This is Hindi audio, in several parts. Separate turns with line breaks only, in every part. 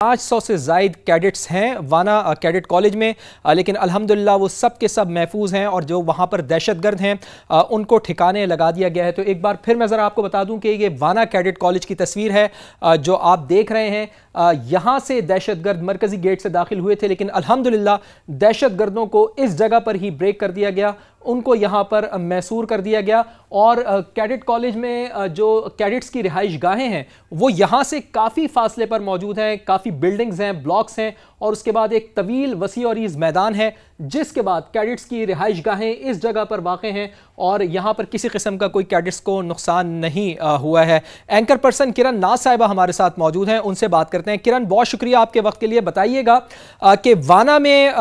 500 से ज़ायद कैडेट्स हैं वाना कैडेट कॉलेज में, लेकिन अल्हम्दुलिल्लाह वो सब के सब महफूज हैं और जो वहाँ पर दहशतगर्द हैं उनको ठिकाने लगा दिया गया है। तो एक बार फिर मैं ज़रा आपको बता दूं कि ये वाना कैडेट कॉलेज की तस्वीर है जो आप देख रहे हैं। यहाँ से दहशतगर्द मरकज़ी गेट से दाखिल हुए थे, लेकिन अल्हम्दुलिल्लाह दहशतगर्दों को इस जगह पर ही ब्रेक कर दिया गया, उनको यहाँ पर मैसूर कर दिया गया। और कैडेट कॉलेज में जो कैडेट्स की रिहाइश गाहें हैं वो यहाँ से काफ़ी फासले पर मौजूद हैं, काफ़ी बिल्डिंग्स हैं, ब्लॉक्स हैं और उसके बाद एक तवील वसी और ईज़ मैदान है, जिसके बाद कैडेट्स की रिहाइश गाहें इस जगह पर वाक़ हैं और यहाँ पर किसी किस्म का कोई कैडेट्स को नुकसान नहीं हुआ है। एंकर पर्सन किरण नाज साहिबा हमारे साथ मौजूद हैं, उनसे बात करते हैं। किरण, बहुत शुक्रिया आपके वक्त के लिए। बताइएगा कि वाना में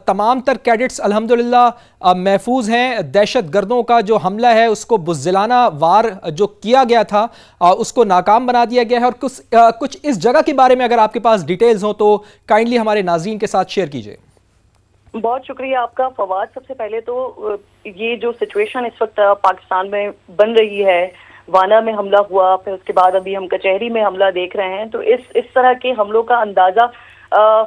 तमाम तर कैडेट्स अल्हम्दुलिल्लाह महफूज हैं, दहशत गर्दों का जो हमला है उसको बुज़दिलाना वार जो किया गया था उसको नाकाम बना दिया गया है। और कुछ इस जगह के बारे में अगर आपके पास डिटेल्स हो तो काइंडली हमारे नाज़रीन के साथ शेयर कीजिए।
बहुत शुक्रिया आपका फवाद। सबसे पहले तो ये जो सिचुएशन इस वक्त पाकिस्तान में बन रही है, वाना में हमला हुआ, फिर उसके बाद अभी हम कचहरी में हमला देख रहे हैं, तो इस तरह के हमलों का अंदाजा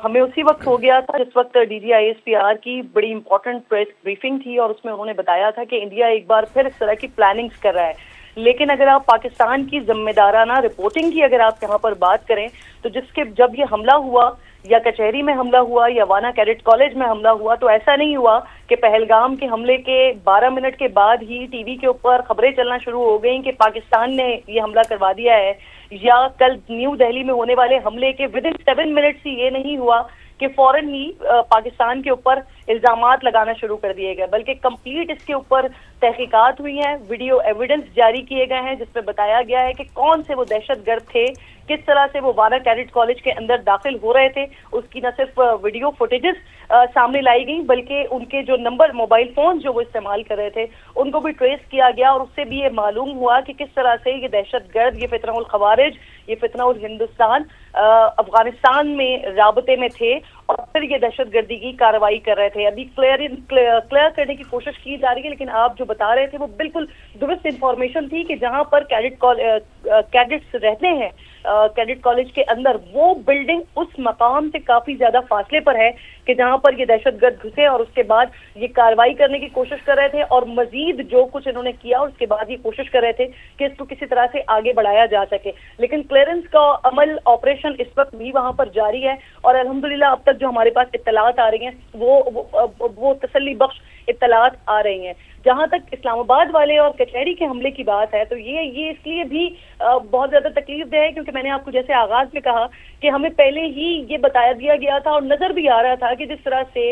हमें उसी वक्त हो गया था जिस वक्त DGISPR की बड़ी इंपॉर्टेंट प्रेस ब्रीफिंग थी और उसमें उन्होंने बताया था कि इंडिया एक बार फिर इस तरह की प्लानिंग्स कर रहा है। लेकिन अगर आप पाकिस्तान की जिम्मेदाराना रिपोर्टिंग की अगर आप यहाँ पर बात करें तो जब ये हमला हुआ या कचहरी में हमला हुआ या वाना कैडेट कॉलेज में हमला हुआ, तो ऐसा नहीं हुआ कि पहलगाम के हमले के 12 मिनट के बाद ही टीवी के ऊपर खबरें चलना शुरू हो गई कि पाकिस्तान ने ये हमला करवा दिया है, या कल न्यू दिल्ली में होने वाले हमले के विदिन 7 मिनट्स ही ये नहीं हुआ कि फौरन ही पाकिस्तान के ऊपर इल्जामात लगाना शुरू कर दिए गए, बल्कि कंप्लीट इसके ऊपर तहकीकात हुई हैं, वीडियो एविडेंस जारी किए गए हैं जिसमें बताया गया है कि कौन से वो दहशतगर्द थे, किस तरह से वो वाना कैडेट कॉलेज के अंदर दाखिल हो रहे थे। उसकी न सिर्फ वीडियो फुटेजेस सामने लाई गई बल्कि उनके जो नंबर मोबाइल फोन जो वो इस्तेमाल कर रहे थे उनको भी ट्रेस किया गया और उससे भी ये मालूम हुआ कि किस तरह से ये दहशतगर्द, ये फितनाउल खवारिज, ये फितनाउल हिंदुस्तान अफगानिस्तान में राबते में थे और फिर ये दहशतगर्दी की कार्रवाई कर रहे थे। अभी क्लियर करने की कोशिश की जा रही है, लेकिन आप जो बता रहे थे वो बिल्कुल दुरुस्त इंफॉर्मेशन थी कि जहां पर कैडेट्स रहते हैं कैडेट कॉलेज के अंदर, वो बिल्डिंग उस मकाम से काफी ज्यादा फासले पर है कि जहां पर ये दहशतगर्द घुसे और उसके बाद ये कार्रवाई करने की कोशिश कर रहे थे और मजीद जो कुछ इन्होंने किया और उसके बाद ये कोशिश कर रहे थे कि इसको किसी तरह से आगे बढ़ाया जा सके। लेकिन क्लियरेंस का अमल, ऑपरेशन इस वक्त भी वहां पर जारी है और अल्हम्दुलिल्लाह अब तक जो हमारे पास इत्तलात आ रही हैं वो तसल्ली बख्श इत्तलात आ रही हैं। जहां तक इस्लामाबाद वाले और कचहरी के हमले की बात है तो ये इसलिए भी बहुत ज्यादा तकलीफदेह है क्योंकि मैंने आपको जैसे आगाज में कहा कि हमें पहले ही ये बताया दिया गया था और नजर भी आ रहा था कि जिस तरह से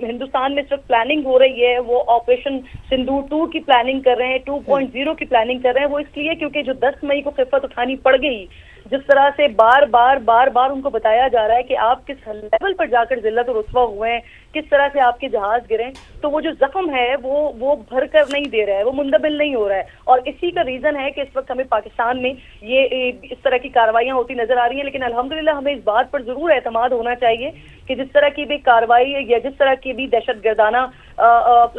हिंदुस्तान में इस वक्त प्लानिंग हो रही है, वो ऑपरेशन सिंदूर 2 की प्लानिंग कर रहे हैं, 2.0 की प्लानिंग कर रहे हैं, वो इसलिए क्योंकि जो 10 मई को खिफत उठानी पड़ गई, जिस तरह से बार बार उनको बताया जा रहा है कि आप किस लेवल पर जाकर जिल्लत और रुस्वा हुए हैं, किस तरह से आपके जहाज गिरे, तो वो जो जख्म है वो भर कर नहीं दे रहा है, वो मुंदबिल नहीं हो रहा है। और इसी का रीजन है कि इस वक्त हमें पाकिस्तान में ये इस तरह की कार्रवाइयां होती नजर आ रही हैं। लेकिन अल्हम्दुलिल्लाह हमें इस बात पर जरूर एतमाद होना चाहिए कि जिस तरह की भी कार्रवाई या जिस तरह की भी दहशतगर्दाना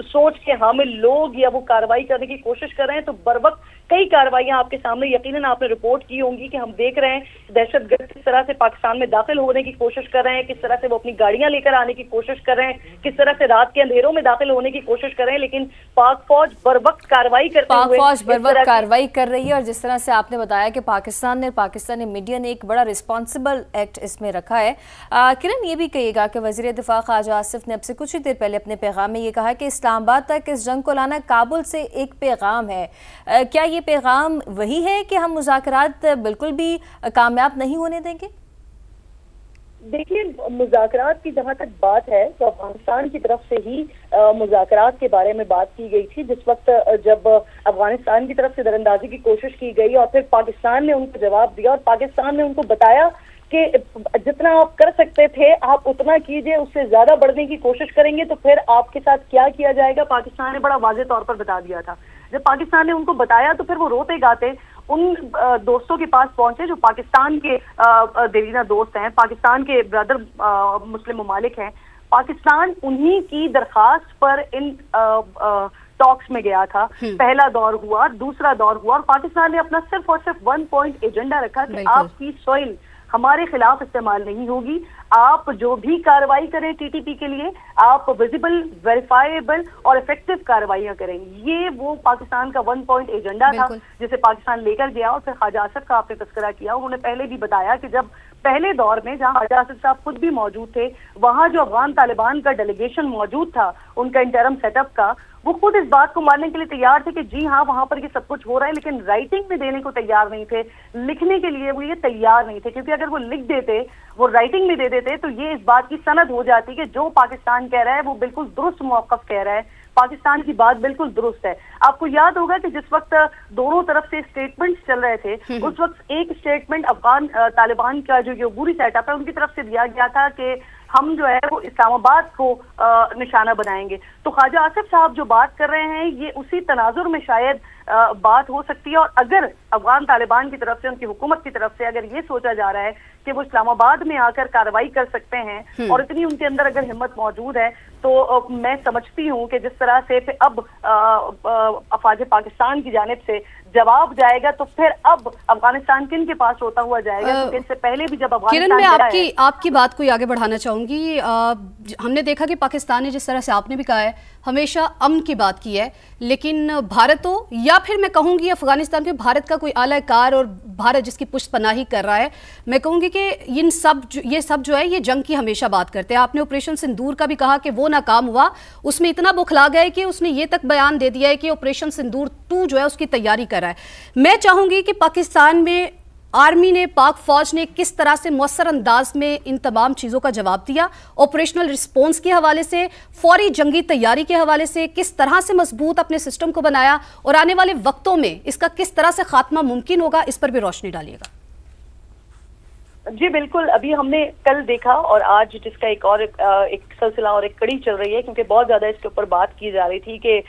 सोच के हामिल लोग या वो कार्रवाई करने की कोशिश कर रहे हैं, तो बर वक्त कई कार्रवाइयां आपके सामने यकीनन आपने रिपोर्ट की होंगी कि हम देख रहे हैं दहशतगर्द किस तरह से पाकिस्तान में दाखिल होने की कोशिश कर रहे हैं, किस तरह से वो अपनी गाड़ियां लेकर आने की कोशिश कर रहे हैं, किस तरह से रात के अंधेरों में दाखिल होने की कोशिश कर रहे हैं। लेकिन पाक फौज बर वक्त कार्रवाई करते हुए
कार्रवाई कर रही है और जिस तरह से आपने बताया कि पाकिस्तानी मीडिया ने एक बड़ा रिस्पॉन्सिबल एक्ट इसमें रखा है। किरण, ये भी कहिएगा कि वज़ीर दिफा ख्वाजा आसिफ ने अब से कुछ ही देर पहले अपने पैगाम में ये कहा कि इस्लामाबाद तक इस जंग को लाना काबुल से एक पैगाम है। क्या ये पैगाम वही है कि हम मुज़ाकरात बिल्कुल भी कामयाब नहीं होने देंगे?
देखिए, मुज़ाकरात की जहां तक बात है तो अफगानिस्तान की तरफ से ही मुज़ाकरात के बारे में बात की गई थी। जिस वक्त जब अफगानिस्तान की तरफ से दरअंदाजी की कोशिश की गई और फिर पाकिस्तान ने उनको जवाब दिया और पाकिस्तान ने उनको बताया कि जितना आप कर सकते थे आप उतना कीजिए, उससे ज्यादा बढ़ने की कोशिश करेंगे तो फिर आपके साथ क्या किया जाएगा, पाकिस्तान ने बड़ा वाज़ेह तौर पर बता दिया था। जब पाकिस्तान ने उनको बताया तो फिर वो रोते गाते उन दोस्तों के पास पहुंचे जो पाकिस्तान के देरीना दोस्त हैं, पाकिस्तान के ब्रदर मुस्लिम ममालिक हैं। पाकिस्तान उन्हीं की दरखास्त पर इन टॉक्स में गया था। पहला दौर हुआ, दूसरा दौर हुआ और पाकिस्तान ने अपना सिर्फ और सिर्फ 1 पॉइंट एजेंडा रखा कि आपकी सॉइल हमारे खिलाफ इस्तेमाल नहीं होगी। आप जो भी कार्रवाई करें टीटीपी के लिए, आप विजिबल, वेरीफाइबल और इफेक्टिव कार्रवाइयां करें। ये वो पाकिस्तान का 1 पॉइंट एजेंडा था जिसे पाकिस्तान लेकर गया। और फिर ख्वाजा आसिफ का आपने तस्करा किया, उन्होंने पहले भी बताया कि जब पहले दौर में जहां ख्वाजा आसिफ साहब खुद भी मौजूद थे, वहां जो अफगान तालिबान का डेलीगेशन मौजूद था उनका इंटरम सेटअप का, वो खुद इस बात को मानने के लिए तैयार थे कि जी हाँ वहां पर ये सब कुछ हो रहा है, लेकिन राइटिंग में देने को तैयार नहीं थे, लिखने के लिए वो ये तैयार नहीं थे। क्योंकि अगर वो लिख देते, वो राइटिंग में दे देते, तो ये इस बात की सनद हो जाती कि जो पाकिस्तान कह रहा है वो बिल्कुल दुरुस्त मौक़िफ़ कह रहा है, पाकिस्तान की बात बिल्कुल दुरुस्त है। आपको याद होगा कि जिस वक्त दोनों तरफ से स्टेटमेंट्स चल रहे थे, उस वक्त एक स्टेटमेंट अफगान तालिबान का जो पूरी सेटअप है उनकी तरफ से दिया गया था कि हम जो है वो इस्लामाबाद को निशाना बनाएंगे। तो ख्वाजा आसिफ साहब जो बात कर रहे हैं ये उसी तनाजुर में शायद बात हो सकती है। और अगर अफगान तालिबान की तरफ से, उनकी हुकूमत की तरफ से अगर ये सोचा जा रहा है कि वो इस्लामाबाद में आकर कार्रवाई कर सकते हैं और इतनी उनके अंदर अगर हिम्मत मौजूद है, तो मैं समझती हूँ कि जिस तरह से अब अफवाज पाकिस्तान की जानिब से जवाब जाएगा, तो फिर अब अफगानिस्तान किन के पास होता हुआ जाएगा। क्योंकि इससे पहले भी जब
किरण, मैं आपकी बात को आगे बढ़ाना चाहूंगी। हमने देखा कि पाकिस्तान ने, जिस तरह से आपने भी कहा है, हमेशा अमन की बात की है, लेकिन भारत हो या फिर मैं कहूंगी अफगानिस्तान के भारत का कोई आलाकार और भारत जिसकी पुष्टपनाही कर रहा है, मैं कहूंगी कि ये सब जो है ये जंग की हमेशा बात करते हैं। आपने ऑपरेशन सिंदूर का भी कहा कि वो नाकाम हुआ, उसमें इतना बुखला गया कि उसने ये तक बयान दे दिया है कि ऑपरेशन सिंदूर 2 जो है उसकी तैयारी कर रहा है। मैं चाहूंगी कि पाकिस्तान में आर्मी ने, पाक फौज ने किस तरह से मौसर अंदाज में इन तमाम चीज़ों का जवाब दिया, ऑपरेशनल रिस्पॉन्स के हवाले से, फौरी जंगी तैयारी के हवाले से किस तरह से मजबूत अपने सिस्टम को बनाया, और आने वाले वक्तों में इसका किस तरह से खात्मा मुमकिन होगा, इस पर भी रोशनी डालिएगा।
जी बिल्कुल, अभी हमने कल देखा और आज जिसका एक सिलसिला और एक कड़ी चल रही है, क्योंकि बहुत ज्यादा इसके ऊपर बात की जा रही थी कि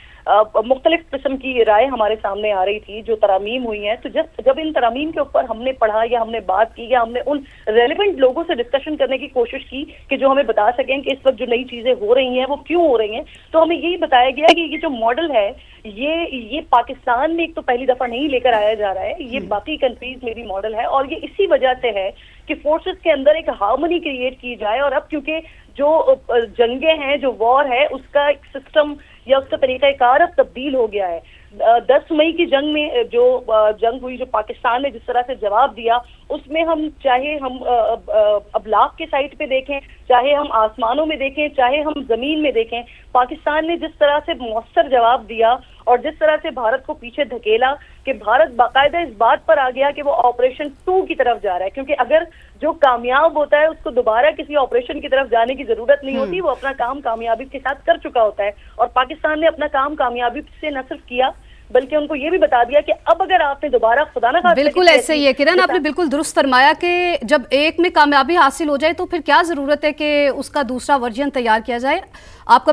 मुख्तलिफ किस्म की राय हमारे सामने आ रही थी जो तरामीम हुई हैं। तो जब इन तरामीम के ऊपर हमने पढ़ा या हमने बात की या हमने उन रेलिवेंट लोगों से डिस्कशन करने की कोशिश की कि जो हमें बता सकें कि इस वक्त जो नई चीजें हो रही हैं वो क्यों हो रही हैं, तो हमें यही बताया गया कि ये जो मॉडल है ये पाकिस्तान में एक तो पहली दफा नहीं लेकर आया जा रहा है, ये बाकी कंट्रीज में भी मॉडल है। और ये इसी वजह से है कि फोर्सेस के अंदर एक हार्मनी क्रिएट की जाए। और अब क्योंकि जो जंगे हैं, जो वॉर है, उसका एक सिस्टम या उसका तरीकाकार अब तब्दील हो गया है। 10 मई की जंग में जो जंग हुई, जो पाकिस्तान ने जिस तरह से जवाब दिया, उसमें हम चाहे हम अबलाग के साइड पे देखें, चाहे हम आसमानों में देखें, चाहे हम जमीन में देखें, पाकिस्तान ने जिस तरह से मौसर जवाब दिया और जिस तरह से भारत को पीछे धकेला कि भारत बाकायदा इस बात पर आ गया कि वो ऑपरेशन 2 की तरफ जा रहा है। क्योंकि अगर जो कामयाब होता है उसको दोबारा किसी ऑपरेशन की तरफ जाने की जरूरत नहीं होती, वो अपना काम कामयाबी के साथ कर चुका होता है। और पाकिस्तान ने अपना काम कामयाबी से न सिर्फ किया बल्कि उनको ये भी बता दिया कि अब अगर आपने दोबारा खुदा ना खास्ता,
बिल्कुल ऐसे ही है किरण, आपने बिल्कुल दुरुस्त फरमाया कि जब एक में कामयाबी हासिल हो जाए तो फिर क्या जरूरत है कि उसका दूसरा वर्जन तैयार किया जाए। आपका